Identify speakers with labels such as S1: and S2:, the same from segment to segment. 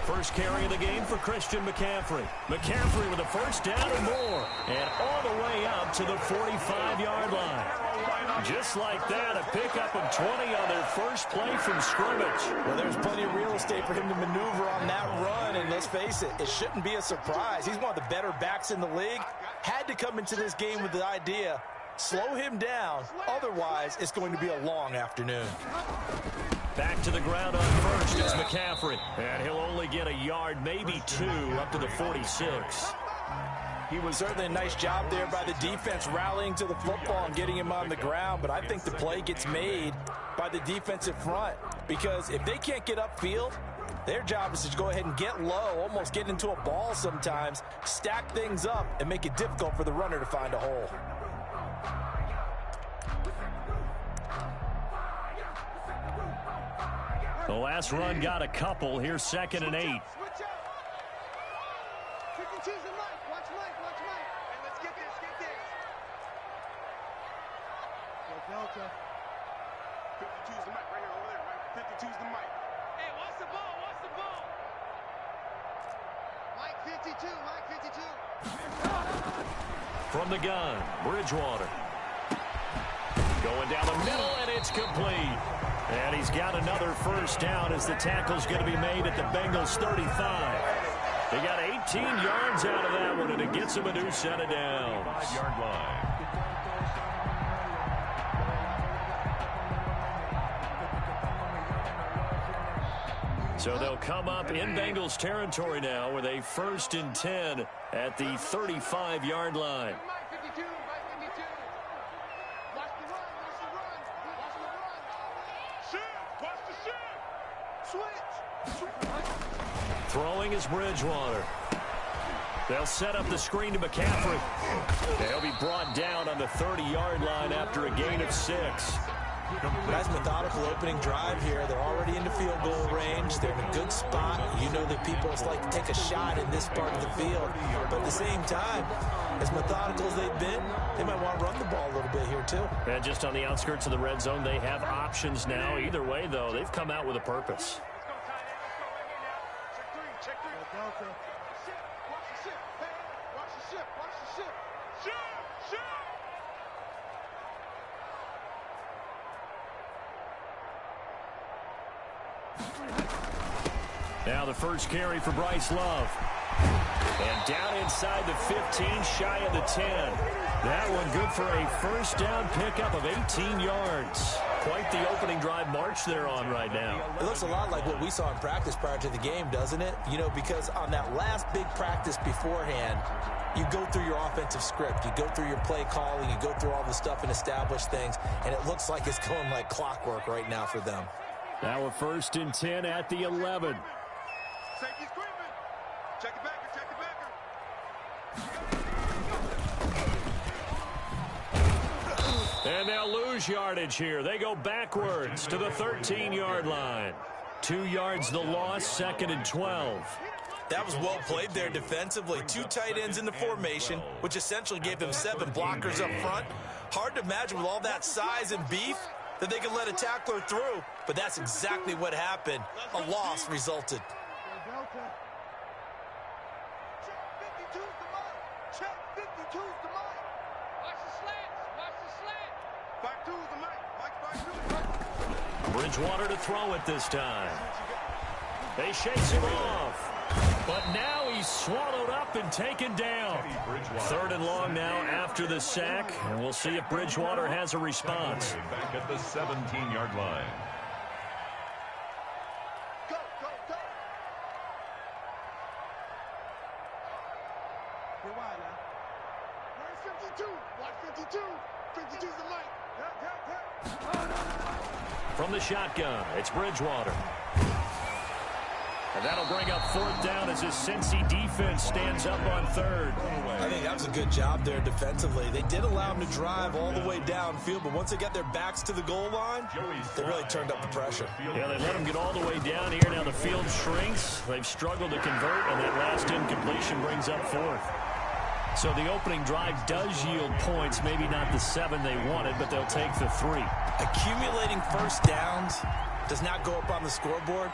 S1: First carry of the game for Christian McCaffrey. McCaffrey with a first down and more. And all the way up to the 45-yard line. Just like that, a pickup of 20 on their first play from scrimmage.
S2: Well, there's plenty of real estate for him to maneuver on that run. And let's face it, it shouldn't be a surprise. He's one of the better backs in the league. Had to come into this game with the idea, slow him down. Otherwise, it's going to be a long afternoon.
S1: Back to the ground on first is McCaffrey. And he'll only get a yard, maybe two, up to the 46.
S2: He was certainly a nice job there by the defense rallying to the football and getting him on the ground. But I think the play gets made by the defensive front. Because if they can't get upfield, their job is to go ahead and get low, almost get into a ball sometimes, stack things up, and make it difficult for the runner to find a hole.
S1: The last run got a couple. Here's 2nd and 8.
S3: Watch Mike. Hey, let's get this. Delta. 52's the mic right here, over there, right? 52's the mic. Hey, watch the ball. Mike 52.
S1: From the gun, Bridgewater. Going down the middle, and it's complete. And he's got another first down as the tackle's going to be made at the Bengals 35. They got 18 yards out of that one, and it gets them a new set of downs. 5-yard line. So they'll come up in Bengals territory now with a 1st and 10 at the 35-yard line. Throwing is Bridgewater. They'll set up the screen to McCaffrey. They'll be brought down on the 30-yard line after a gain of 6.
S2: Nice methodical opening drive here. They're already into field goal range. They're in a good spot. You know that people like to take a shot in this part of the field. But at the same time, as methodical as they've been, they might want to run the ball a little bit here too.
S1: And just on the outskirts of the red zone, they have options now. Either way, though, they've come out with a purpose. Now the first carry for Bryce Love. And down inside the 15, shy of the 10. That one good for a first down pickup of 18 yards. Quite the opening drive march they're on right now.
S2: It looks a lot like what we saw in practice prior to the game, doesn't it? You know, because on that last big practice beforehand, you go through your offensive script. You go through your play calling. You go through all the stuff and establish things. And it looks like it's going like clockwork right now for them.
S1: Now a 1st and 10 at the 11.
S3: Safety's creeping. Check it back.
S1: And they'll lose yardage here. They go backwards to the 13-yard line. 2 yards the loss, 2nd and 12.
S2: That was well played there defensively. 2 tight ends in the formation, which essentially gave them 7 blockers up front. Hard to imagine with all that size and beef that they could let a tackler through, but that's exactly what happened. A loss resulted.
S1: Bridgewater to throw it this time. They chase him off. But now he's swallowed up and taken down. 3rd and long now after the sack. And we'll see if Bridgewater has a response.
S4: Back at the 17-yard line.
S3: Go. You're wide now. Where's 52? Watch 52. 52's the mic.
S1: From the shotgun, it's Bridgewater. And that'll bring up 4th down as this Cincy defense stands up on 3rd.
S2: I think that was a good job there defensively. They did allow them to drive all the way downfield, but once they got their backs to the goal line, they really turned up the pressure.
S1: Yeah, they let them get all the way down here. Now the field shrinks. They've struggled to convert, and that last incompletion brings up 4th. So the opening drive does yield points, maybe not the 7 they wanted, but they'll take the 3.
S2: Accumulating first downs does not go up on the scoreboard,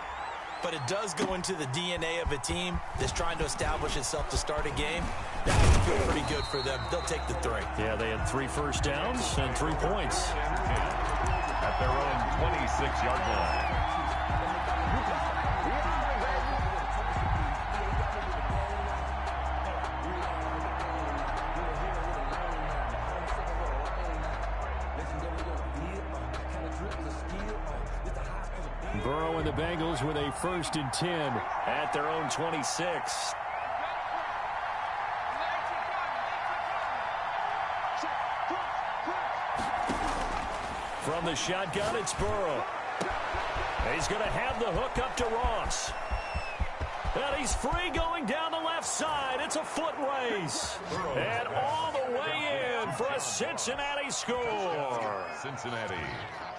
S2: but it does go into the DNA of a team that's trying to establish itself to start a game. That would feel pretty good for them. They'll take the 3.
S1: Yeah, they had 3 first downs and 3 points.
S4: At their own 26-yard line.
S1: Burrow and the Bengals with a 1st and 10 at their own 26. From the shotgun, it's Burrow. He's going to have the hook up to Ross. And he's free going down the left side. It's a foot race. And all the way in for a Cincinnati score.
S4: Cincinnati.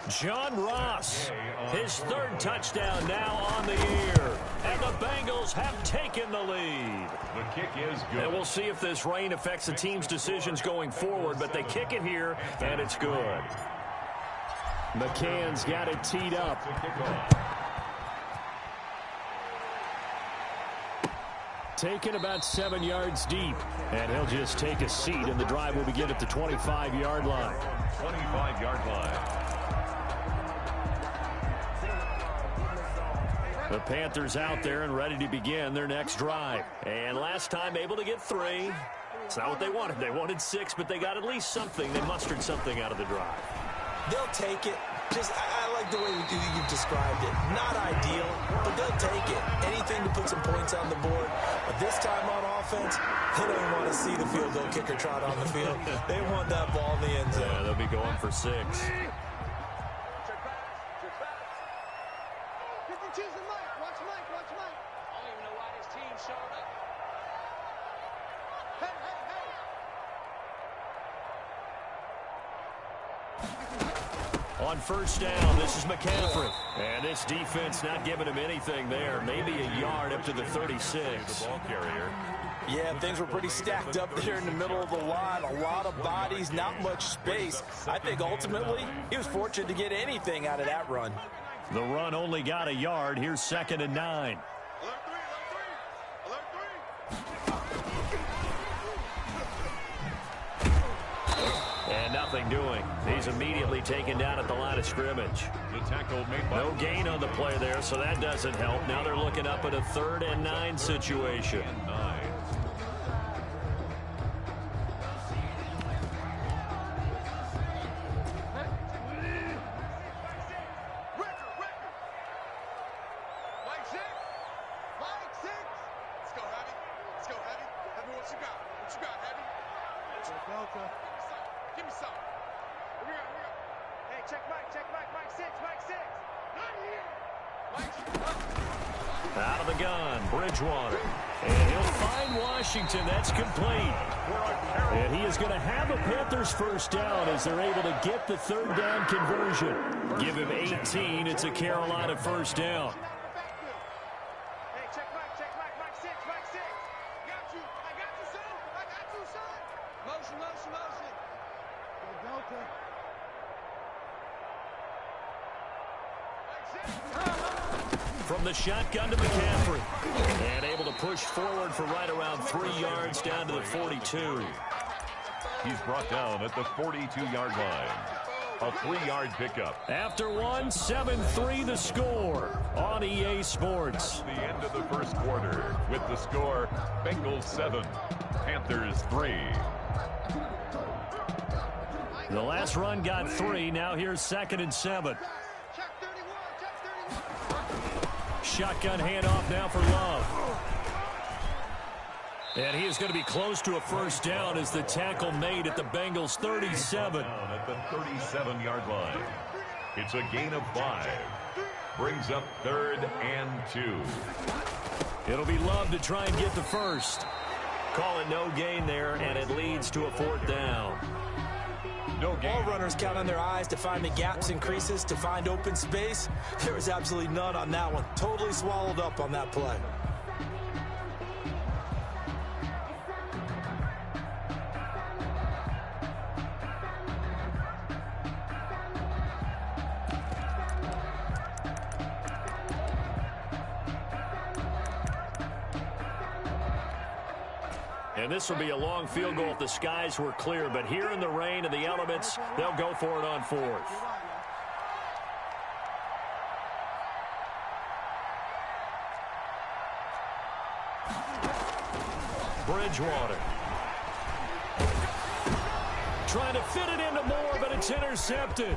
S1: John Ross, his 3rd touchdown now on the year. And the Bengals have taken the lead.
S4: The kick is good.
S1: And we'll see if this rain affects the team's decisions going forward, but they kick it here, and it's good. McCann's got it teed up. Taken about 7 yards deep, and he'll just take a seat, and the drive will begin at the 25-yard line.
S4: 25-yard line.
S1: The Panthers out there and ready to begin their next drive. And last time able to get 3. It's not what they wanted. They wanted 6, but they got at least something. They mustered something out of the drive.
S2: They'll take it. I like the way you've described it. Not ideal, but they'll take it. Anything to put some points on the board. But this time on offense, they don't want to see the field goal kicker trot on the field. They want that ball in the end zone.
S1: Yeah, they'll be going for 6. On 1st down, this is McCaffrey. And this defense not giving him anything there. Maybe a yard up to the 36.
S4: The ball carrier.
S2: Yeah, things were pretty stacked up there in the middle of the line. A lot of bodies, not much space. I think ultimately he was fortunate to get anything out of that run.
S1: The run only got a yard. Here's 2nd and 9. And nothing doing. He's immediately taken down at the line of scrimmage.
S4: The tackle made by
S1: No gain on the play there, so that doesn't help. Now they're looking up at a 3rd and 9 situation.
S4: 9.
S1: Out of the gun, Bridgewater. And he'll find Washington. That's complete. And he is going to have a Panthers 1st down as they're able to get the 3rd down conversion. Give him 18. It's a Carolina 1st down. From the shotgun to McCaffrey. And able to push forward for right around 3 yards down to the 42.
S4: He's brought down at the 42-yard line. A 3-yard pickup.
S1: After 7-3 the score on EA Sports.
S4: The end of the 1st quarter with the score Bengals 7, Panthers 3.
S1: The last run got 3. Now here's 2nd and 7. Shotgun handoff now for Love. And he is going to be close to a 1st down as the tackle made at the Bengals 37.
S4: Down at the 37-yard line. It's a gain of 5. brings up 3rd and 2.
S1: It'll be Love to try and get the first. Call it no gain there, and it leads to a 4th down.
S4: No gain.
S2: All runners count on their eyes to find the gaps and creases, to find open space. There was absolutely none on that one. Totally swallowed up on that play.
S1: And this will be a long field goal if the skies were clear. But here in the rain and the elements, they'll go for it on 4th. Bridgewater. Trying to fit it into Moore, but it's intercepted.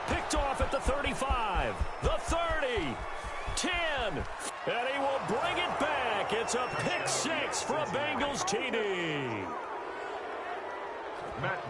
S1: Picked off at the 35, the 30, 10, and he will bring it back. It's a pick 6 for a Bengals TD.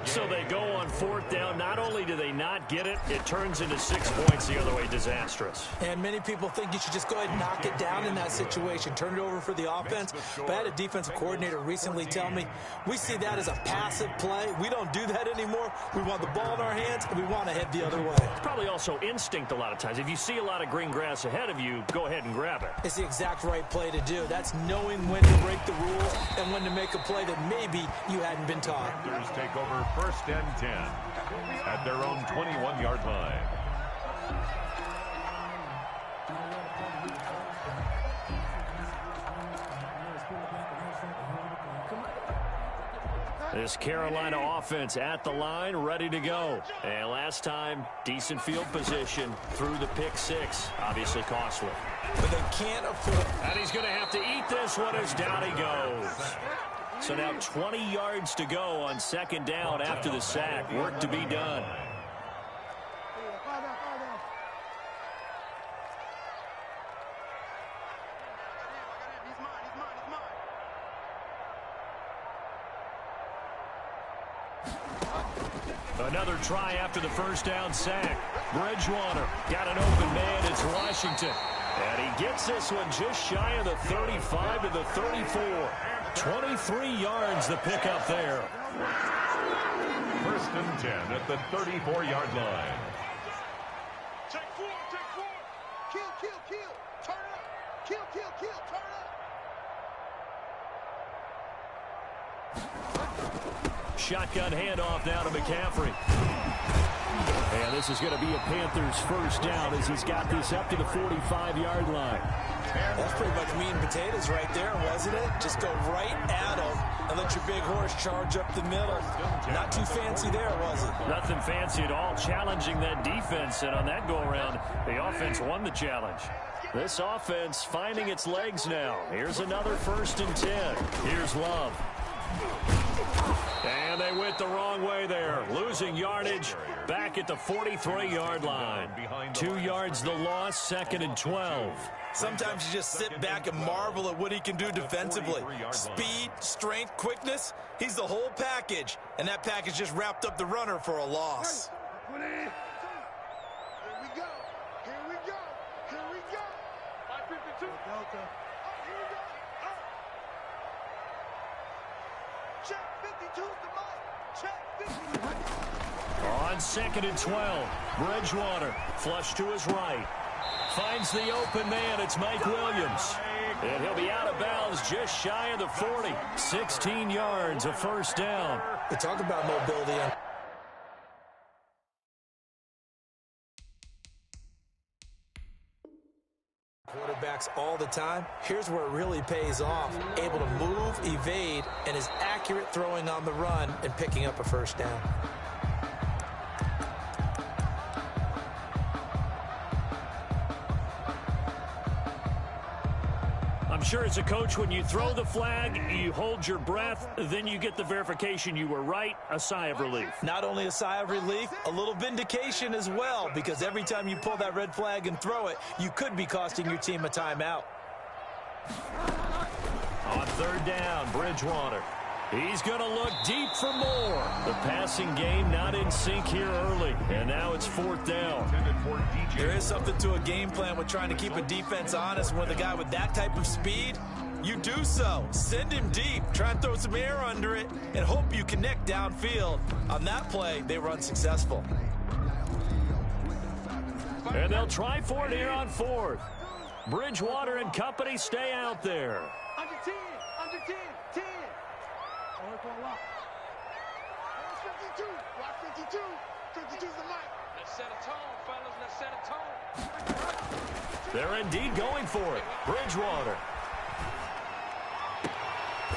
S1: So they go on 4th down. Not only do they not get it, it turns into 6 points the other way. Disastrous.
S2: And many people think you should just go ahead and knock it down in that situation. Turn it over for the offense. But I had a defensive coordinator recently tell me, we see that as a passive play. We don't do that anymore. We want the ball in our hands, and we want to head the other way.
S1: It's probably also instinct a lot of times. If you see a lot of green grass ahead of you, go ahead and grab it.
S2: It's the exact right play to do. That's knowing when to break the rules and when to make a play that maybe you hadn't been taught.
S4: Panthers take over 1st and 10 at their own 21-yard line.
S1: This Carolina offense at the line, ready to go. And last time, decent field position through the pick 6. Obviously costly.
S2: But they can't afford.
S1: And he's going to have to eat this one as down he goes. So now 20 yards to go on 2nd down after the sack. Work to be done. Another try after the 1st down sack. Bridgewater got an open man. It's Washington. And he gets this one just shy of the 35 to the 34. 23 yards the pickup there.
S4: 1st and 10 at the 34-yard line.
S3: Take 4, take 4. Kill, kill, kill. Turn it up. Kill, kill, kill. Turn it up.
S1: Shotgun handoff now to McCaffrey. And this is going to be a Panthers 1st down as he's got this up to the 45-yard line.
S2: That's pretty much meat and potatoes right there, wasn't it? Just go right at him and let your big horse charge up the middle. Not too fancy there, was it?
S1: Nothing fancy at all, challenging that defense. And on that go-around, the offense won the challenge. This offense finding its legs now. Here's another 1st and 10. Here's Love. And they went the wrong way there. Losing yardage back at the 43-yard line. 2 yards the loss, 2nd and 12.
S2: Sometimes you just sit back and marvel at what he can do defensively. Speed, strength, quickness. He's the whole package. And that package just wrapped up the runner for a loss.
S3: Here we go. Here we go. Here we go. 552. Delta. Oh, here we go. Oh. Check 52 is the mic. Check 52.
S1: On 2nd and 12, Bridgewater flush to his right. Finds the open man. It's Mike Williams. And he'll be out of bounds just shy of the 40. 16 yards, a 1st down.
S2: We talk about mobility. Quarterbacks all the time. Here's where it really pays off. Able to move, evade, and is accurate throwing on the run and picking up a 1st down.
S1: I'm sure as a coach, when you throw the flag, you hold your breath, then you get the verification you were right, a sigh of relief.
S2: Not only a sigh of relief, a little vindication as well, because every time you pull that red flag and throw it, you could be costing your team a timeout.
S1: On 3rd down, Bridgewater. He's going to look deep for more. The passing game not in sync here early, and now it's 4th down.
S2: There is something to a game plan with trying to keep a defense honest. With a guy with that type of speed, you do so. Send him deep. Try and throw some air under it and hope you connect downfield. On that play, they were unsuccessful.
S1: And they'll try for it here on 4th. Bridgewater and company stay out there.
S3: Under 10, under 10, 10. Oh, it's a lot. 52, block 52. 52's the mic.
S5: Let's set a tone, fellas. Let's set a tone.
S1: They're indeed going for it. Bridgewater.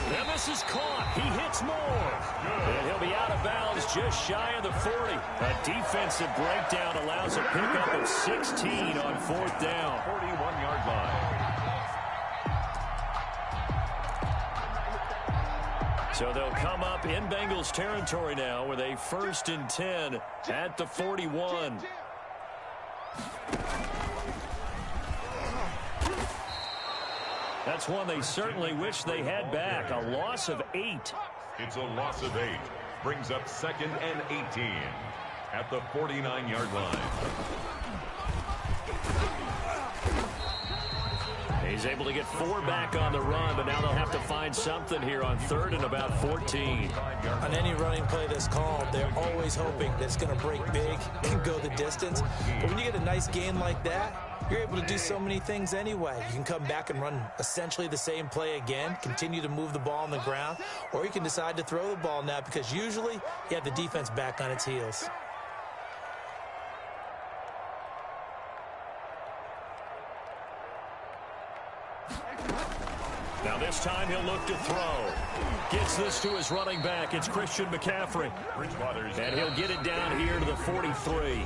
S1: And this is caught. He hits more. And he'll be out of bounds just shy of the 40. A defensive breakdown allows a pickup of 16 on 4th down.
S4: 41-yard line.
S1: So they'll come up in Bengals territory now with a 1st and 10 at the 41. That's one they certainly wish they had back. A loss of 8.
S4: It's a loss of 8. Brings up 2nd and 18 at the 49-yard line.
S1: He's able to get 4 back on the run, but now they'll have to find something here on 3rd and about 14.
S2: On any running play that's called, they're always hoping that it's going to break big and go the distance. But when you get a nice gain like that, you're able to do so many things anyway. You can come back and run essentially the same play again, continue to move the ball on the ground, or you can decide to throw the ball now because usually you have the defense back on its heels.
S1: Now this time he'll look to throw. Gets this to his running back. It's Christian McCaffrey. And he'll get it down here to the 43.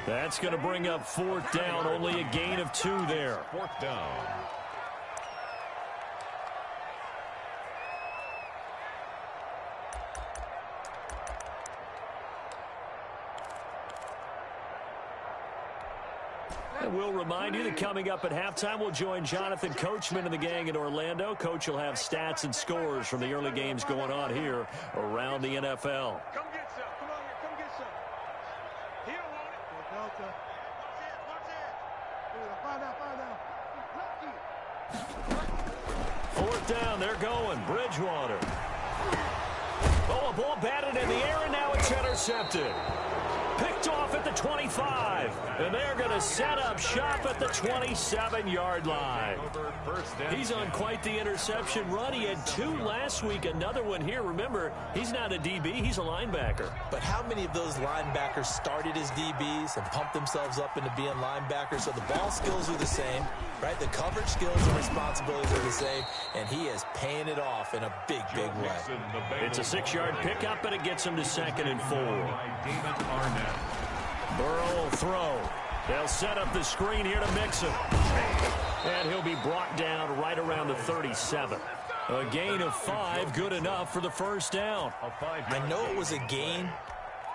S1: That's going to bring up 4th down. Only a gain of 2 there.
S4: 4th down.
S1: And we'll remind you that coming up at halftime, we'll join Jonathan Coachman and the gang in Orlando. Coach will have stats and scores from the early games going on here around the NFL.
S3: Come get some. Come on here. Come get some. He don't want it. Delta. Watch it. Watch it.
S1: 4th down. They're going. Bridgewater. Oh, a ball batted in the air, and now it's intercepted. Picked off at the 25, and they're going to set up shop at the 27-yard line. He's on quite the interception run. He had 2 last week, another one here. Remember, he's not a DB, he's a linebacker.
S2: But how many of those linebackers started as DBs and pumped themselves up into being linebackers? So the ball skills are the same, right? The coverage skills and responsibilities are the same, and he is paying it off in a big, big way.
S1: It's a 6-yard pickup, and it gets him to 2nd and 4. Burrow will throw. They'll set up the screen here to Mixon. And he'll be brought down right around the 37. A gain of 5, good enough for the 1st down.
S2: I know it was a gain,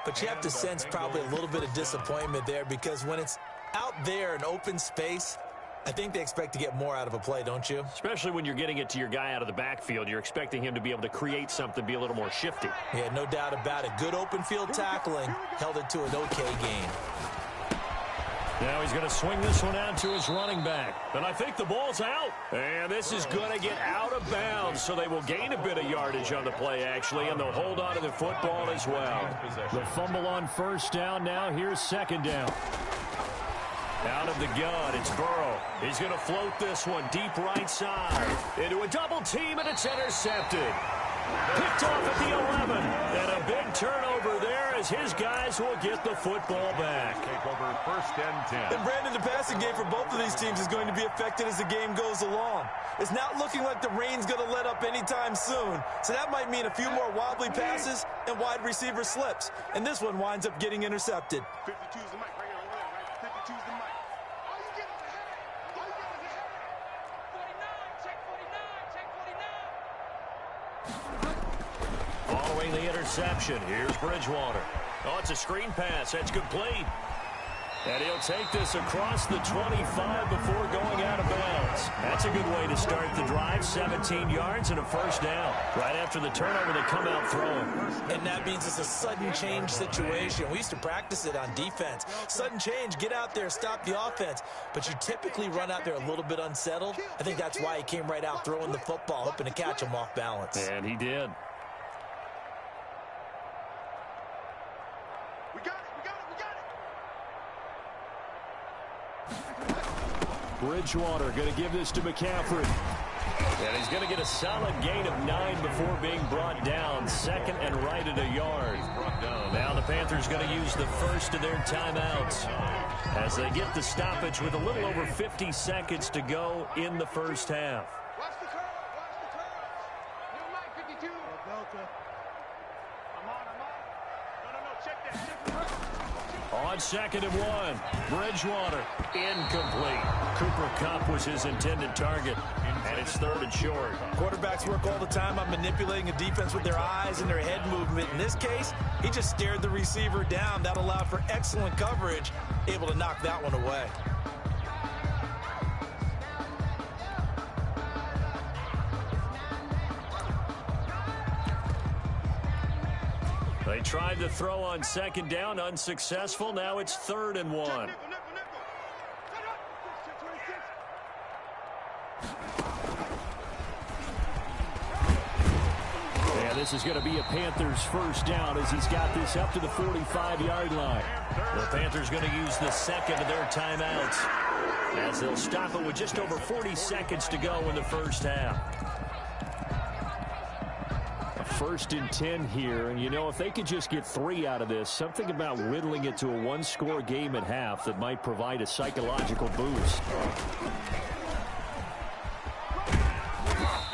S2: but you have to sense probably a little bit of disappointment there because when it's out there in open space, I think they expect to get more out of a play, don't you?
S1: Especially when you're getting it to your guy out of the backfield. You're expecting him to be able to create something, be a little more shifty.
S2: Yeah, no doubt about it. Good open field tackling held it to an okay gain.
S1: Now he's going to swing this one out to his running back. And I think the ball's out. And this is going to get out of bounds, so they will gain a bit of yardage on the play, actually, and they'll hold on to the football as well. The fumble on 1st down. Now here's 2nd down. Out of the gun, it's Burrow. He's going to float this one deep right side. Into a double team, and it's intercepted. Picked off at the 11. And a big turnover there as his guys will get the football back.
S4: Take over 1st and 10.
S2: And Brandon, the passing game for both of these teams is going to be affected as the game goes along. It's not looking like the rain's going to let up anytime soon. So that might mean a few more wobbly passes and wide receiver slips. And this one winds up getting intercepted.
S3: 52's the mic right here on the left, right? 52's the mic. All you get is a headache. All you get is a headache.
S5: 49, check 49, check 49.
S1: Following the interception, here's Bridgewater. Oh, it's a screen pass. That's complete. And he'll take this across the 25 before going out of bounds. That's a good way to start the drive. 17 yards and a first down. Right after the turnover, they come out throwing.
S2: And that means it's a sudden change situation. We used to practice it on defense. Sudden change, get out there, stop the offense. But you typically run out there a little bit unsettled. I think that's why he came right out throwing the football, hoping to catch him off balance.
S1: And he did.
S3: We got it, we got it, we got it.
S1: Bridgewater going to give this to McCaffrey. And he's going to get a solid gain of 9 before being brought down. Second and right at a yard. Now the Panthers going to use the first of their timeouts as they get the stoppage with a little over 50 seconds to go in the first half.
S3: Watch the curve, watch the curve. New light 52. Delta. I'm on. No, check that.
S1: On second and 1, Bridgewater, incomplete. Cooper Kupp was his intended target, and it's third and short.
S2: Quarterbacks work all the time on manipulating a defense with their eyes and their head movement. In this case, he just stared the receiver down. That allowed for excellent coverage, able to knock that one away.
S1: They tried to throw on second down, unsuccessful. Now it's third and 1. Yeah, this is going to be a Panthers first down as he's got this up to the 45-yard line. The Panthers going to use the second of their timeouts as they'll stop it with just over 40 seconds to go in the first half. First and 10 here, and you know, if they could just get 3 out of this, something about whittling it to a one-score game at half that might provide a psychological boost.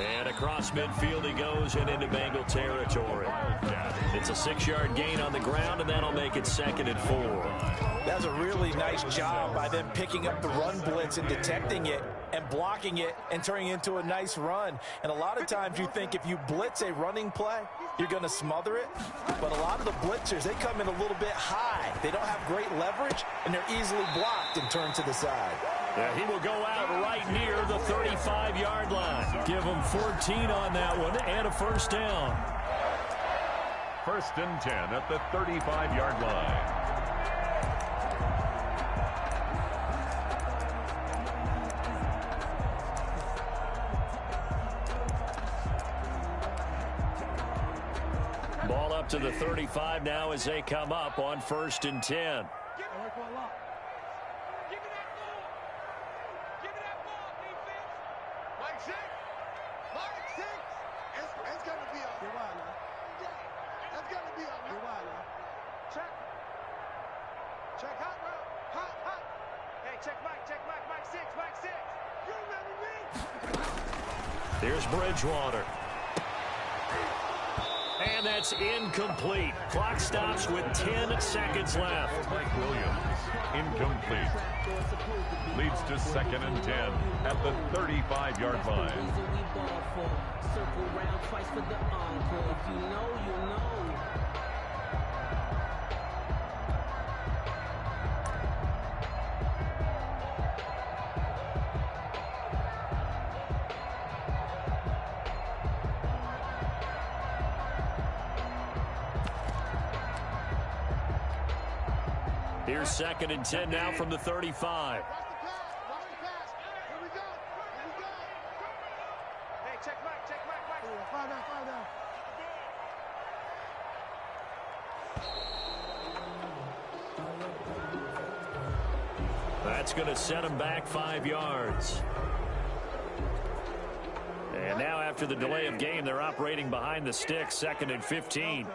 S1: And across midfield he goes and into Bengal territory. It's a 6-yard gain on the ground, and that'll make it second and 4.
S2: That's a really nice job by them picking up the run blitz and detecting it and blocking it and turning it into a nice run. And a lot of times you think if you blitz a running play, you're going to smother it. But a lot of the blitzers, they come in a little bit high. They don't have great leverage, and they're easily blocked and turned to the side.
S1: Yeah, he will go out right near the 35-yard line. Give him 14 on that one and a first down.
S4: First and 10 at the 35-yard line.
S1: Ball up to the 35 now as they come up on first and 10. Here's Bridgewater. And that's incomplete. Clock stops with 10 seconds left.
S4: Mike Williams, incomplete. Leads to second and 10 at the 35-yard line.
S6: Circle round twice for the encore. If you know, you know.
S1: Here's second and 10 now from the 35.
S3: Hey, check Mike. Fire down.
S1: That's going to set him back 5 yards. And now after the delay of game, they're operating behind the sticks, second and 15.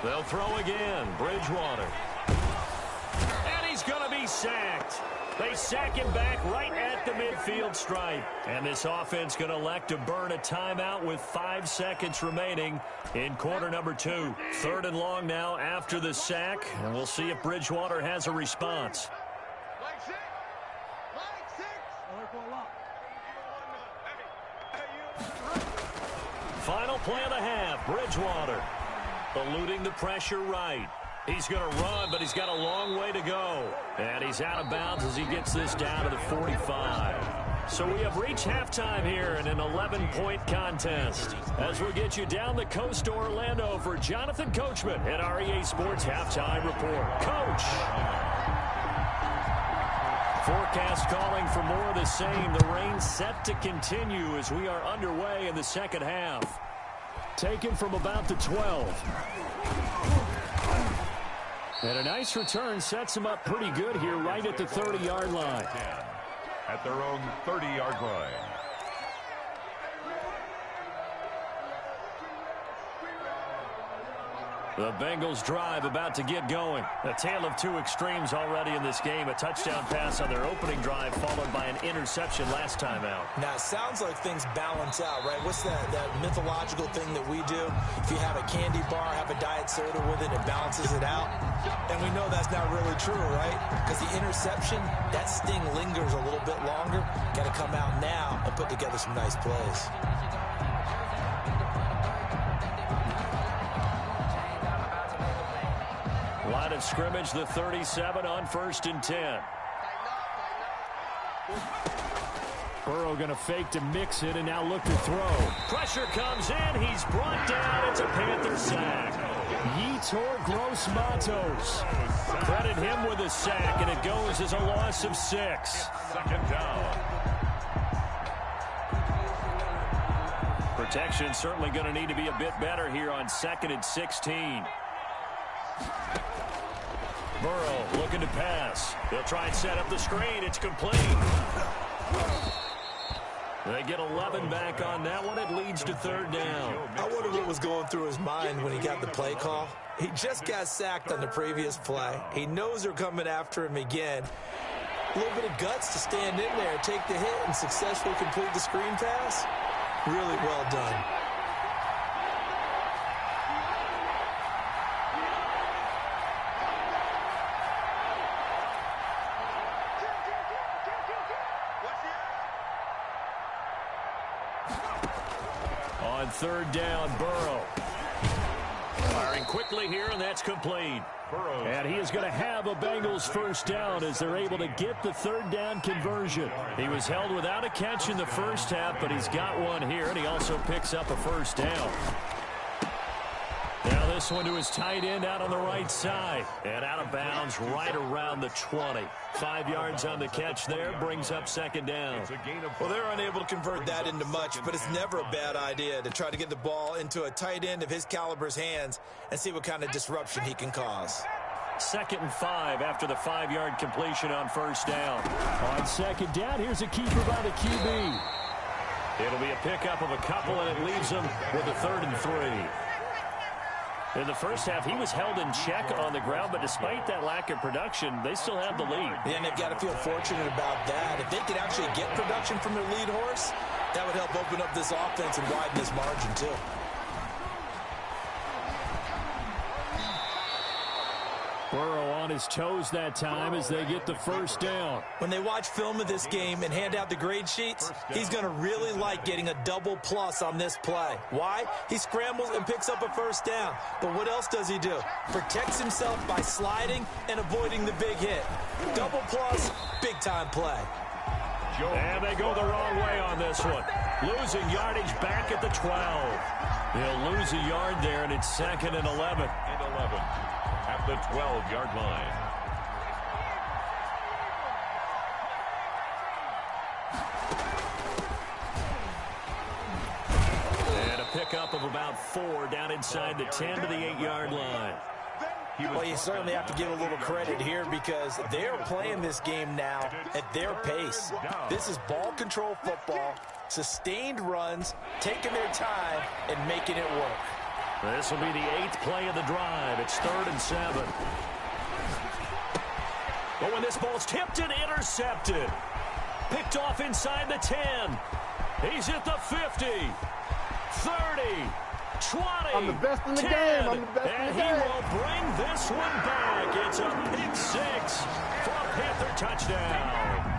S1: They'll throw again. Bridgewater. And he's going to be he's sacked. They sack him back right at the midfield stripe. And this offense going to elect to burn a timeout with 5 seconds remaining in quarter number 2. 3rd and long now after the sack. And we'll see if Bridgewater has a response. Final play of the half. Bridgewater eluding the pressure right. He's going to run, but he's got a long way to go. And he's out of bounds as he gets this down to the 45. So we have reached halftime here in an 11-point contest. As we get you down the coast to Orlando for Jonathan Coachman at our EA Sports Halftime Report. Coach! Forecast calling for more of the same. The rain set to continue as we are underway in the second half. Taken from about the 12. And a nice return sets him up pretty good here right at the 30-yard line.
S4: At their own 30-yard line.
S1: The Bengals drive about to get going. A tale of 2 extremes already in this game. A touchdown pass on their opening drive followed by an interception last time out.
S2: Now, it sounds like things balance out, right? What's that mythological thing that we do? If you have a candy bar, have a diet soda with it, it balances it out. And we know that's not really true, right? Because the interception, that sting lingers a little bit longer. Got to come out now and put together some nice plays.
S1: Line of scrimmage, the 37 on 1st and 10. Burrow going to fake to mix it and now look to throw. Pressure comes in. He's brought down. It's a Panther sack. Yetur Gross-Matos. Credit him with a sack, and it goes as a loss of 6.
S4: 2nd down.
S1: Protection certainly going to need to be a bit better here on 2nd and 16. Burrow looking to pass. He'll try and set up the screen. It's complete. They get 11 back on that one. It leads to 3rd down.
S2: I wonder what was going through his mind when he got the play call. He just got sacked on the previous play. He knows they're coming after him again. A little bit of guts to stand in there, take the hit, and successfully complete the screen pass. Really well done.
S1: On 3rd down, Burrow. Firing quickly here, and that's complete.
S4: Burrow.
S1: And he is going to have a Bengals 1st down as they're able to get the 3rd down conversion. He was held without a catch in the first half, but he's got one here, and he also picks up a 1st down. Now this one to his tight end out on the right side. And out of bounds right around the 20. 5 yards on the catch there, brings up 2nd down.
S2: Well, they're unable to convert that into much, but it's never a bad idea to try to get the ball into a tight end of his caliber's hands and see what kind of disruption he can cause.
S1: 2nd and 5 after the 5-yard completion on 1st down. On 2nd down, here's a keeper by the QB. It'll be a pickup of a couple, and it leaves them with a 3rd and 3. In the first half, he was held in check on the ground, but despite that lack of production, they still have the lead.
S2: And they've got to feel fortunate about that. If they could actually get production from their lead horse, that would help open up this offense and widen this margin, too.
S1: Burrow on his toes that time as they get the 1st down.
S2: When they watch film of this game and hand out the grade sheets, he's going to really like getting a double plus on this play. Why? He scrambles and picks up a 1st down. But what else does he do? Protects himself by sliding and avoiding the big hit. Double plus, big-time play.
S1: And they go the wrong way on this one. Losing yardage back at the 12. He'll lose a yard there, and it's 2nd and 11.
S4: At the 12-yard line.
S1: And a pickup of about 4 down inside the 10 to the 8-yard line.
S2: Well, you certainly have to give a little credit here because they're playing this game now at their pace. This is ball control football, sustained runs, taking their time, and making it work.
S1: This will be the 8th play of the drive. It's 3rd and 7. But when this ball's tipped and intercepted. Picked off inside the 10. He's at the 50. 30. 20.
S3: I'm the best in the
S1: 10,
S3: game. I'm the best in the game.
S1: And he will bring this one back. It's a pick six for a Panther touchdown.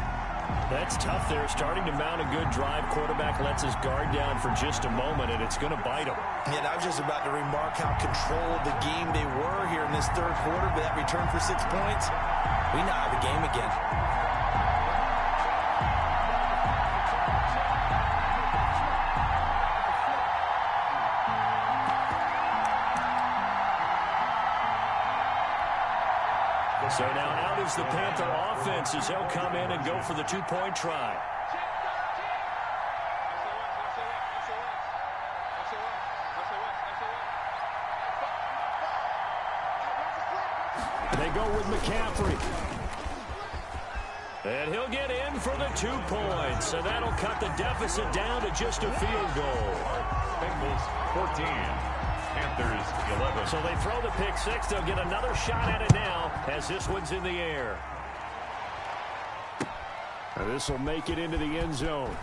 S1: That's tough there. Starting to mount a good drive. Quarterback lets his guard down for just a moment, and it's going to bite him.
S2: Yeah, I was just about to remark how controlled the game they were here in this third quarter, but that return for 6 points, we now have a game again.
S1: So now out is the Panther offense as they'll come in and go for the two-point try. They go with McCaffrey. And he'll get in for the 2 points. And that'll cut the deficit down to just a field goal.
S4: Bengals 14. Panthers 11.
S1: So they throw the pick six. They'll get another shot at it now as this one's in the air. And this will make it into the end zone.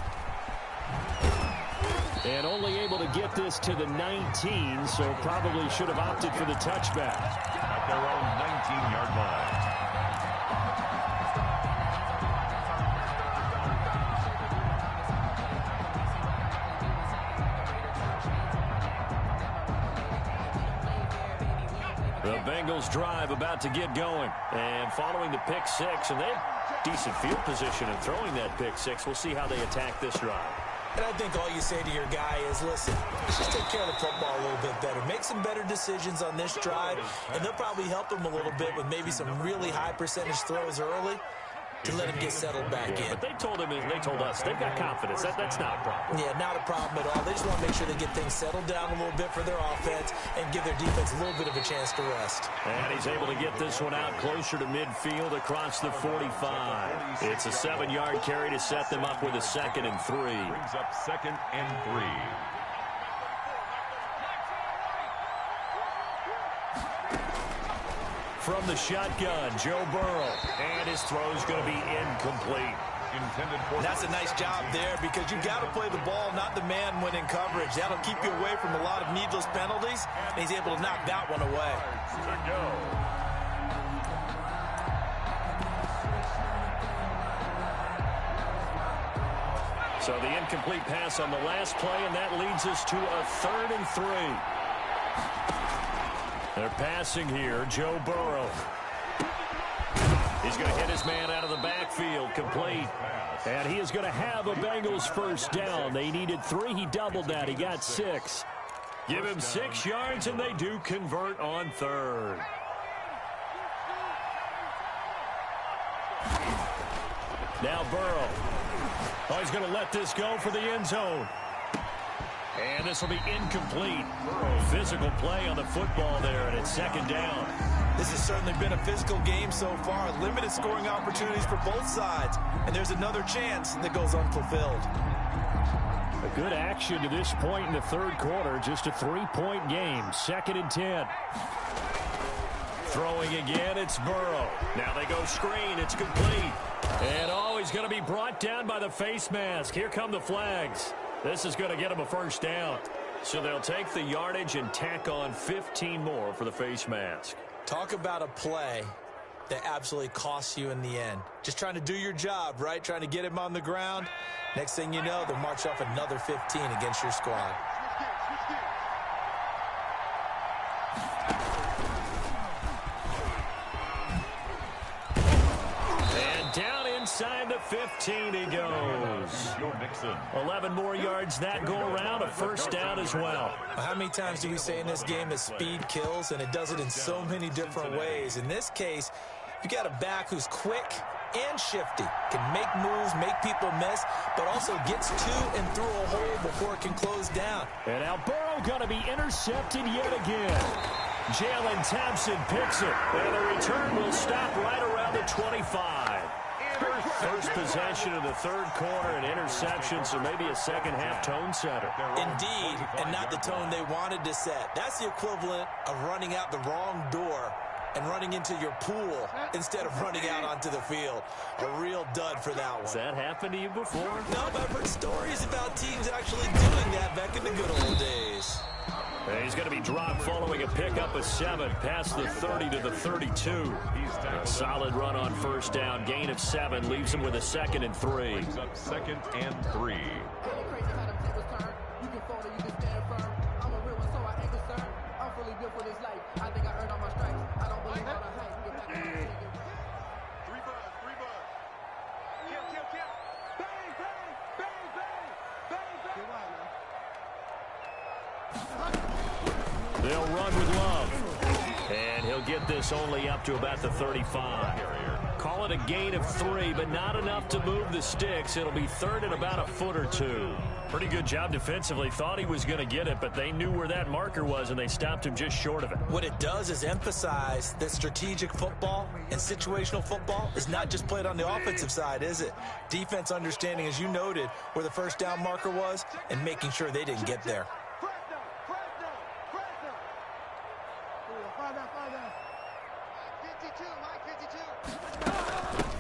S1: And only able to get this to the 19, so probably should have opted for the touchback.
S4: At their own 19-yard line.
S1: The Bengals drive about to get going. And following the pick six, and they have decent field position in throwing that pick six. We'll see how they attack this drive.
S2: And I think all you say to your guy is, listen, let's just take care of the football a little bit better. Make some better decisions on this drive, and they'll probably help him a little bit with maybe some really high percentage throws early to let him get settled back in.
S1: But they told him, and they told us, they've got confidence. That's not a problem.
S2: Yeah, not a problem at all. They just want to make sure they get things settled down a little bit for their offense and give their defense a little bit of a chance to rest.
S1: And he's able to get this one out closer to midfield across the 45. It's a 7-yard carry to set them up with a 2nd and 3.
S4: Brings up 2nd and 3.
S1: From the shotgun, Joe Burrow. And his throw's going to be incomplete.
S4: Intended for
S2: That's a nice job there because you've got to play the ball, not the man when in coverage. That'll keep you away from a lot of needless penalties, and he's able to knock that one away.
S4: to go.
S1: So the incomplete pass on the last play, and that leads us to a 3rd and 3. They're passing here, Joe Burrow. He's going to hit his man out of the backfield, complete. And he is going to have a Bengals first down. They needed 3. He doubled that. He got 6. Give him 6 yards, and they do convert on 3rd. Now Burrow. Oh, he's going to let this go for the end zone. And this will be incomplete. Physical play on the football there, and it's 2nd down.
S2: This has certainly been a physical game so far. Limited scoring opportunities for both sides. And there's another chance that goes unfulfilled.
S1: A good action to this point in the 3rd quarter. Just a 3-point game. 2nd and 10. Throwing again, it's Burrow. Now they go screen. It's complete. And oh, he's going to be brought down by the face mask. Here come the flags. This is going to get him a first down. So they'll take the yardage and tack on 15 more for the face mask.
S2: Talk about a play that absolutely costs you in the end. Just trying to do your job, right? Trying to get him on the ground. Next thing you know, they'll march off another 15 against your squad.
S1: And down inside the 15 he goes. 11 more yards that go around. A first down as well.
S2: How many times do we say in this game that speed kills, and it does it in so many different ways? In this case, you got a back who's quick and shifty, can make moves, make people miss, but also gets to and through a hole before it can close down.
S1: And now Burrow going to be intercepted yet again. Jalen Thompson picks it, and the return will stop right around the 25. First possession of the 3rd quarter, an interception, so maybe a second-half tone setter.
S2: Indeed, and not the tone they wanted to set. That's the equivalent of running out the wrong door and running into your pool instead of running out onto the field. A real dud for that one.
S1: Has that happened to you before?
S2: No, but I've heard stories about teams actually doing that back in the good old days.
S1: And he's going to be dropped following a pickup of 7 past the 30 to the 32. A solid run on first down. Gain of 7 leaves him with a 2nd and 3.
S4: Brings up 2nd and 3.
S1: They'll run with Love. And he'll get this only up to about the 35. Call it a gain of 3, but not enough to move the sticks. It'll be 3rd and about a foot or 2. Pretty good job defensively. Thought he was going to get it, but they knew where that marker was, and they stopped him just short of it.
S2: What it does is emphasize that strategic football and situational football is not just played on the offensive side, is it? Defense understanding, as you noted, where the first down marker was and making sure they didn't get there.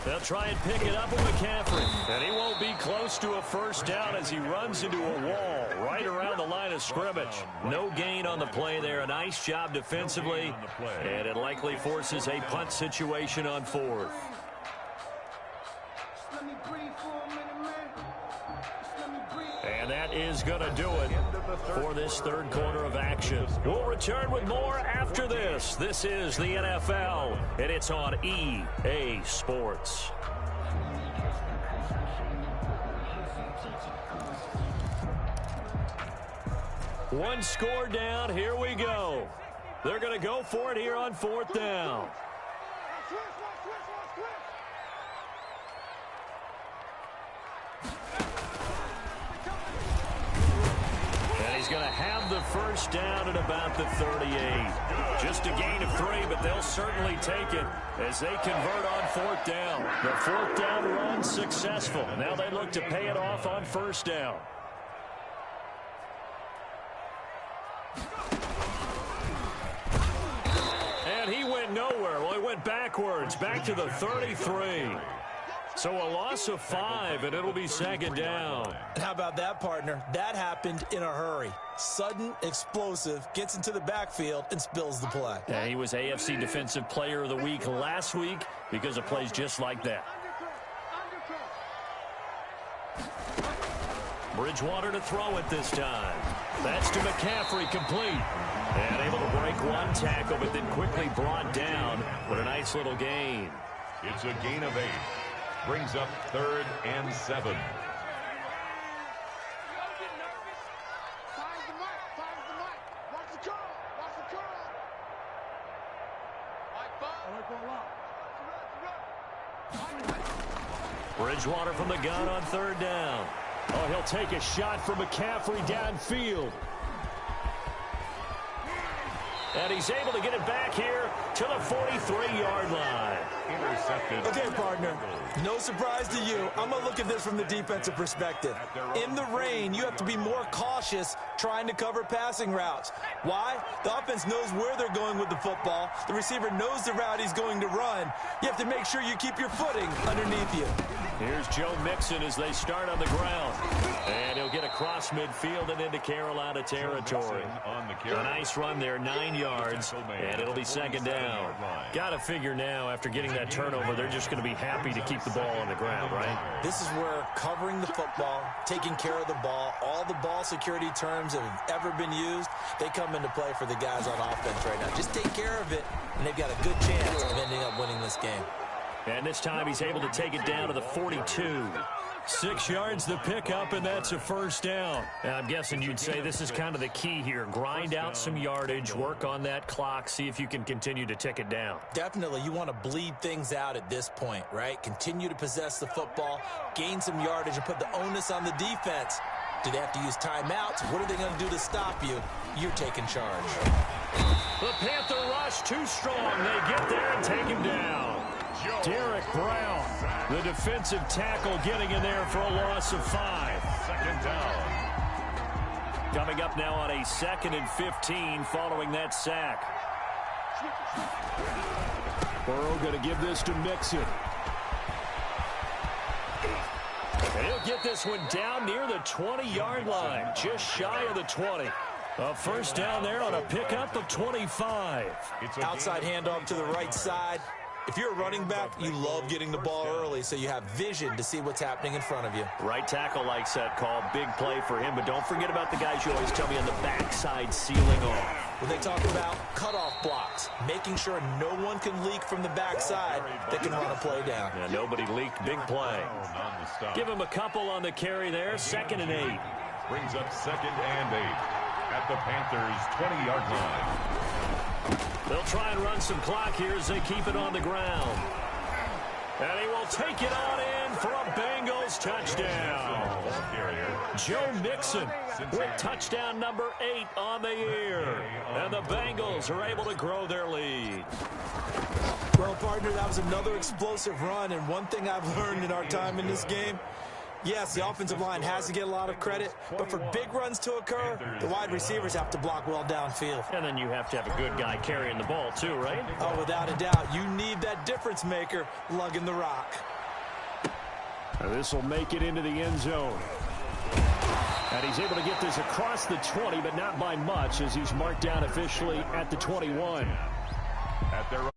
S1: They'll try and pick it up with McCaffrey. And he won't be close to a first down as he runs into a wall right around the line of scrimmage. No gain on the play there. A nice job defensively. And it likely forces a punt situation on 4th. And that is going to do it for this 3rd quarter of action. We'll return with more after this. This is the NFL, and it's on EA Sports. One score down. Here we go. They're going to go for it here on 4th down. He's going to have the first down at about the 38. Just a gain of 3, but they'll certainly take it as they convert on 4th down. The 4th down run successful. Now they look to pay it off on first down. And he went nowhere. Well, he went backwards, back to the 33. So a loss of 5, and it'll be 2nd down.
S2: How about that, partner? That happened in a hurry. Sudden, explosive, gets into the backfield, and spills the play.
S1: And he was AFC Defensive Player of the Week last week because of plays just like that. Bridgewater to throw it this time. That's to McCaffrey, complete. And able to break one tackle, but then quickly brought down with a nice little gain.
S4: It's a gain of 8. Brings up 3rd and 7.
S1: Bridgewater from the gun on 3rd down. Oh, he'll take a shot from McCaffrey downfield. And he's able to get it back here to the 43-yard line.
S4: Intercepted.
S2: Okay, partner, no surprise to you. I'm going to look at this from the defensive perspective. In the rain, you have to be more cautious trying to cover passing routes. Why? The offense knows where they're going with the football. The receiver knows the route he's going to run. You have to make sure you keep your footing underneath you.
S1: Here's Joe Mixon as they start on the ground. And he'll get across midfield and into Carolina territory. A nice run there, 9 yards, and it'll be 2nd down. Got to figure now, after getting that turnover, they're just going to be happy to keep the ball on the ground, right?
S2: This is where covering the football, taking care of the ball, all the ball security terms that have ever been used, they come into play for the guys on offense right now. Just take care of it, and they've got a good chance of ending up winning this game.
S1: And this time he's able to take it down to the 42. 6 yards the pickup, and that's a first down. And I'm guessing you'd say this is kind of the key here. Grind out some yardage, work on that clock, see if you can continue to tick it down.
S2: Definitely, you want to bleed things out at this point, right? Continue to possess the football, gain some yardage, and put the onus on the defense. Do they have to use timeouts? What are they going to do to stop you? You're taking charge.
S1: The Panther rush too strong. They get there and take him down. Derek Brown, the defensive tackle, getting in there for a loss of 5.
S4: 2nd down.
S1: Coming up now on a 2nd and 15 following that sack. Burrow going to give this to Mixon. And he'll get this one down near the 20-yard line, just shy of the 20. A first down there on a pickup of 25.
S2: Outside handoff to the right side. If you're a running back, you love getting the ball early so you have vision to see what's happening in front of you.
S1: Right tackle likes that call. Big play for him, but don't forget about the guys you always tell me on the backside sealing off.
S2: When they talk about cutoff blocks, making sure no one can leak from the backside that can run a play down.
S1: Yeah, nobody leaked. Big play. Give him a couple on the carry there. 2nd and 8.
S4: Brings up 2nd and 8 at the Panthers' 20-yard line.
S1: They'll try and run some clock here as they keep it on the ground. And he will take it on in for a Bengals touchdown. Joe Mixon with touchdown number 8 on the year. And the Bengals are able to grow their lead.
S2: Well, partner, that was another explosive run. And one thing I've learned in our time in this game, yes, the offensive line has to get a lot of credit, but for big runs to occur, the wide receivers have to block well downfield.
S1: And then you have to have a good guy carrying the ball too, right?
S2: Oh, without a doubt. You need that difference maker lugging the rock.
S1: This will make it into the end zone. And he's able to get this across the 20, but not by much, as he's marked down officially at the 21.
S4: At their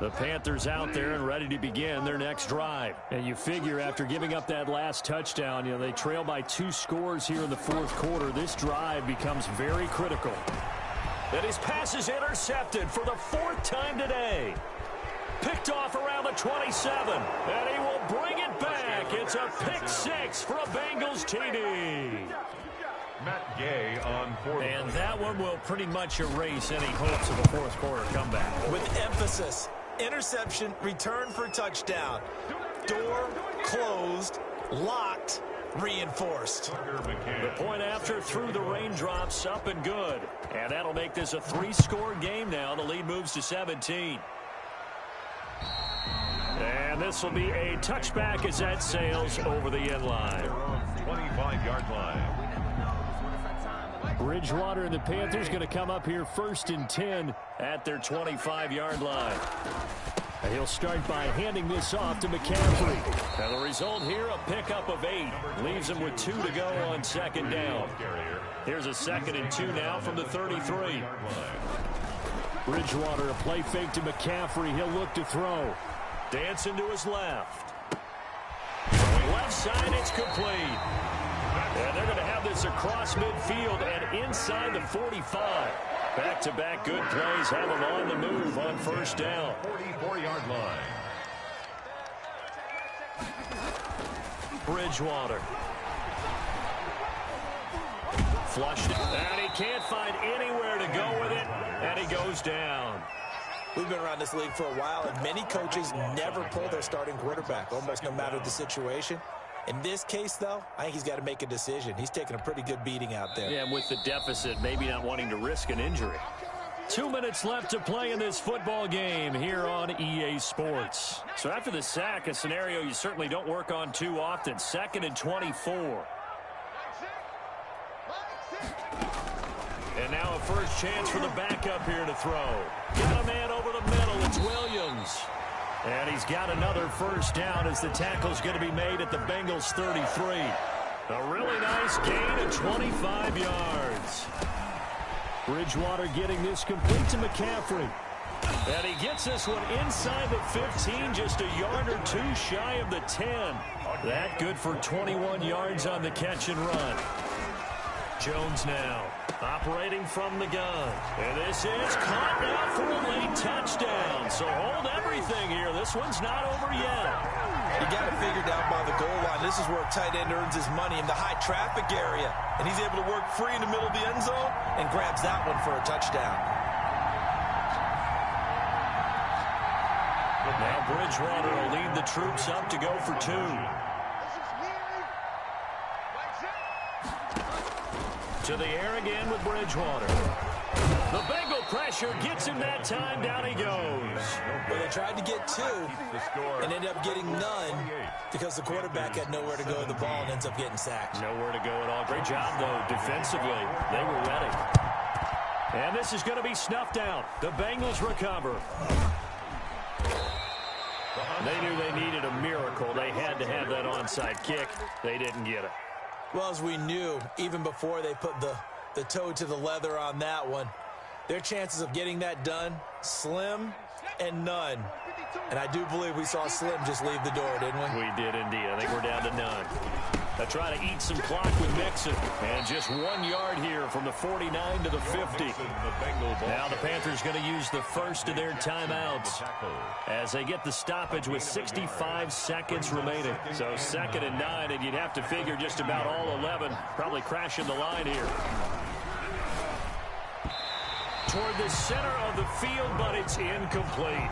S1: The Panthers out there and ready to begin their next drive. And you figure after giving up that last touchdown, they trail by 2 scores here in the 4th quarter. This drive becomes very critical. And his pass is intercepted for the 4th time today. Picked off around the 27. And he will bring it back. It's a pick 6 for a Bengals TD.
S4: Matt Gay on 4th.
S1: And that one will pretty much erase any hopes of a 4th quarter comeback.
S2: With emphasis. Interception, return for touchdown. Door closed, locked, reinforced.
S1: The point after through the raindrops, up and good. And that'll make this a 3-score game now. The lead moves to 17. And this will be a touchback as that sails over the end line.
S4: 25-yard line.
S1: Bridgewater and the Panthers going to come up here 1st and 10 at their 25-yard line. And he'll start by handing this off to McCaffrey. And the result here, a pickup of 8. Leaves him with 2 to go on 2nd down. Here's a 2nd and 2 now from the 33. Bridgewater, a play fake to McCaffrey. He'll look to throw. Dancing to his left. Left side, it's complete. And they're going to have this across midfield and inside the 45. Back-to-back good plays have them on the move on 1st down.
S4: 44-yard line.
S1: Bridgewater. Flushed it. And he can't find anywhere to go with it. And he goes down.
S2: We've been around this league for a while, and many coaches never pull their starting quarterback, almost no matter the situation. In this case, though, I think he's got to make a decision. He's taking a pretty good beating out there.
S1: Yeah, and with the deficit, maybe not wanting to risk an injury. 2 minutes left to play in this football game here on EA Sports. So after the sack, a scenario you certainly don't work on too often. 2nd and 24. And now a first chance for the backup here to throw. Got a man over the middle. It's Williams. And he's got another first down as the tackle's going to be made at the Bengals 33. A really nice gain of 25 yards. Bridgewater getting this complete to McCaffrey. And he gets this one inside the 15, just a yard or 2 shy of the 10. That good for 21 yards on the catch and run. Jones now operating from the gun. And this is caught now for a late touchdown. So hold everything here. This one's not over yet.
S2: You got it figured out by the goal line. This is where a tight end earns his money in the high traffic area. And he's able to work free in the middle of the end zone and grabs that one for a touchdown.
S1: Now Bridgewater will lead the troops up to go for 2. To the air again with Bridgewater. The Bengal pressure gets him that time. Down he goes.
S2: Well, they tried to get 2 and ended up getting none because the quarterback had nowhere to go with the ball and ends up getting sacked.
S1: Nowhere to go at all. Great job, though, defensively. They were ready. And this is going to be snuffed out. The Bengals recover. They knew they needed a miracle. They had to have that onside kick. They didn't get it.
S2: Well, as we knew, even before they put the toe to the leather on that one, their chances of getting that done, slim and none. And I do believe we saw Slim just leave the door, didn't we?
S1: We did indeed. I think we're down to none. They try to eat some clock with Mixon. And just 1 yard here from the 49 to the 50. Now the Panthers going to use the first of their timeouts as they get the stoppage with 65 seconds remaining. So 2nd and 9, and you'd have to figure just about all 11 probably crashing the line here. Toward the center of the field, but it's incomplete.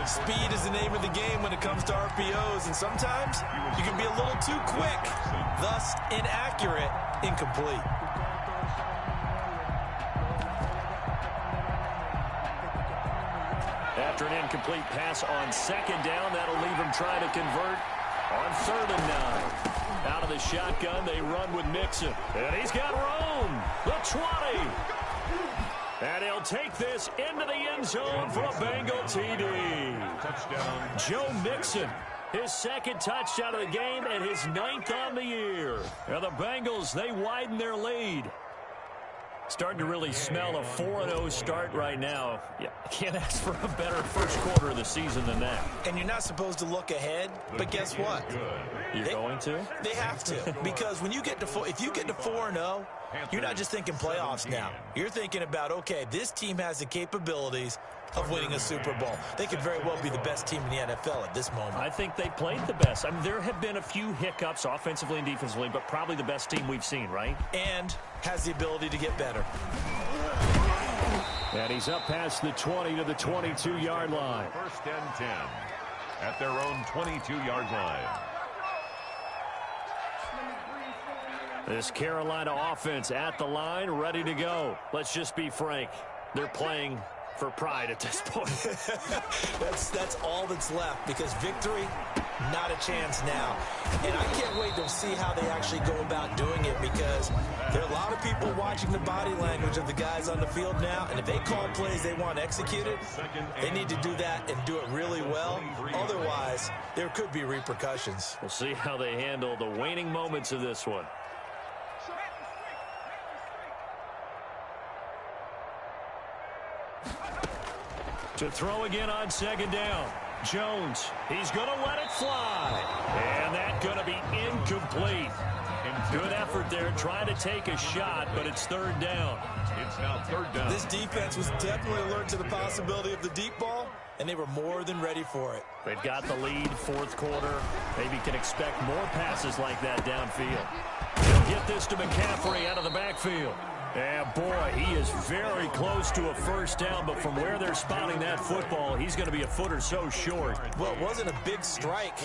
S2: Speed is the name of the game when it comes to RPOs, and sometimes you can be a little too quick, thus inaccurate, incomplete.
S1: After an incomplete pass on 2nd down, that'll leave him trying to convert on 3rd and 9. Out of the shotgun, they run with Mixon. And he's got room. The 20. And he'll take this into the end zone for a Bengal TD.
S4: Touchdown.
S1: Joe Mixon, his 2nd touchdown of the game and his 9th on the year. Now the Bengals, they widen their lead. Starting to really smell a 4-0 start right now. Yeah, can't ask for a better first quarter of the season than that.
S2: And you're not supposed to look ahead, but guess what?
S1: You're going to?
S2: They have to, because when you get to if you get to 4-0, you're not just thinking playoffs now. You're thinking about, okay, this team has the capabilities of winning a Super Bowl. They could very well be the best team in the NFL at this moment.
S1: I think they played the best. I mean, there have been a few hiccups offensively and defensively, but probably the best team we've seen, right?
S2: And has the ability to get better.
S1: And he's up past the 20 to the 22-yard line.
S4: 1st and 10 at their own 22-yard line.
S1: This Carolina offense at the line, ready to go. Let's just be frank. They're playing for pride at this point.
S2: That's all that's left, because victory, not a chance now. And I can't wait to see how they actually go about doing it, because there are a lot of people watching the body language of the guys on the field now, and if they call plays they want executed, they need to do that and do it really well. Otherwise, there could be repercussions.
S1: We'll see how they handle the waning moments of this one. To throw again on 2nd down. Jones, he's going to let it fly. And that's going to be incomplete. Good effort there, trying to take a shot, but it's 3rd down.
S4: It's now 3rd down.
S2: This defense was definitely alert to the possibility of the deep ball, and they were more than ready for it.
S1: They've got the lead, 4th quarter. Maybe can expect more passes like that downfield. They'll get this to McCaffrey out of the backfield. And boy, he is very close to a 1st down, but from where they're spotting that football, he's going to be a foot or so short.
S2: Well, it wasn't a big strike,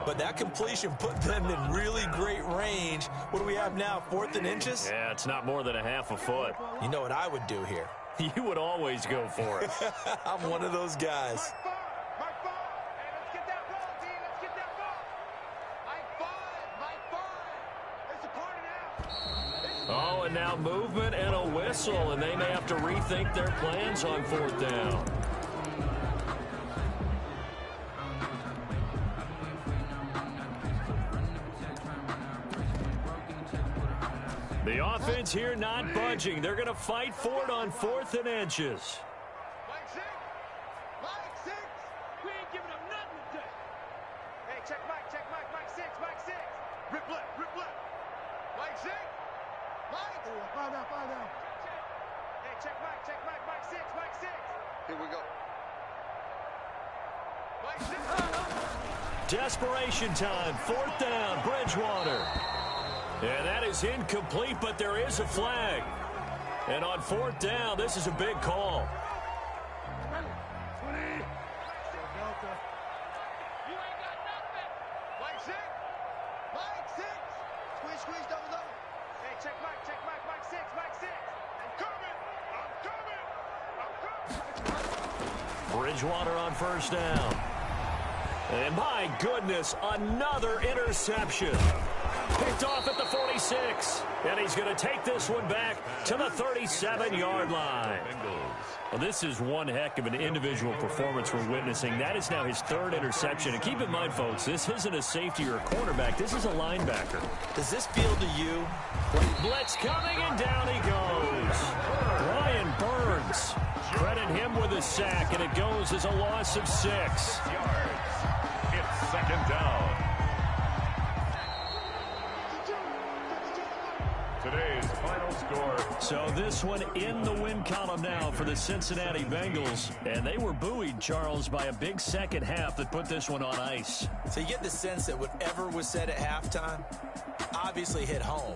S2: but that completion put them in really great range. What do we have now, 4th and inches?
S1: Yeah, it's not more than a half a foot.
S2: You know what I would do here?
S1: You would always go for it.
S2: I'm one of those guys.
S1: Oh, and now movement and a whistle, and they may have to rethink their plans on 4th down. The offense here not budging. They're going to fight for it on 4th and inches.
S3: Mike 6. Mike 6. We ain't giving up nothing today. Hey, check Mike. Mike 6. Mike 6. Rip left. Mike 6. Mike. Find out. Hey, check Mike. Mike 6. Mike 6. Here we go. Mike 6.
S1: Desperation time. 4th down. Bridgewater. And that is incomplete, but there is a flag. And on 4th down, this is a big call.
S3: 20. Delta. You ain't got nothing. Mike 6. Mike 6. Squeeze, double. Hey, check Mike. Mike 6. I'm coming.
S1: Bridgewater on first down. And my goodness, another interception. Picked off at the 46. And he's going to take this one back to the 37-yard line. Well, this is one heck of an individual performance we're witnessing. That is now his third interception. And keep in mind, folks, this isn't a safety or a cornerback. This is a linebacker.
S2: Does this feel to you?
S1: Blitz coming, and down he goes. Brian Burns. Credit him with a sack, and it goes as a loss of 6.
S4: Yards. It's second down. Today's final score.
S1: So this one in the win column now for the Cincinnati Bengals. And they were buoyed, Charles, by a big second half that put this one on ice.
S2: So you get the sense that whatever was said at halftime obviously hit home.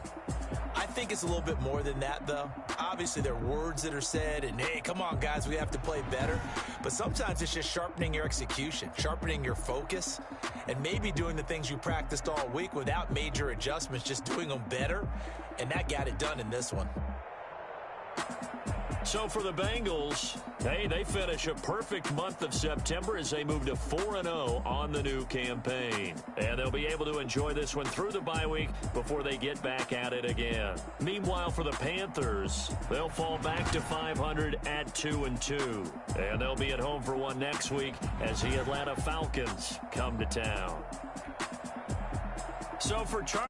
S2: I think it's a little bit more than that, though. Obviously, there are words that are said, and, hey, come on, guys, we have to play better. But sometimes it's just sharpening your execution, sharpening your focus, and maybe doing the things you practiced all week without major adjustments, just doing them better, and that got it done in this one.
S1: So for the Bengals, hey, they finish a perfect month of September as they move to 4-0 on the new campaign. And they'll be able to enjoy this one through the bye week before they get back at it again. Meanwhile, for the Panthers, they'll fall back to 500 at 2-2. And they'll be at home for one next week as the Atlanta Falcons come to town. So for Charlie.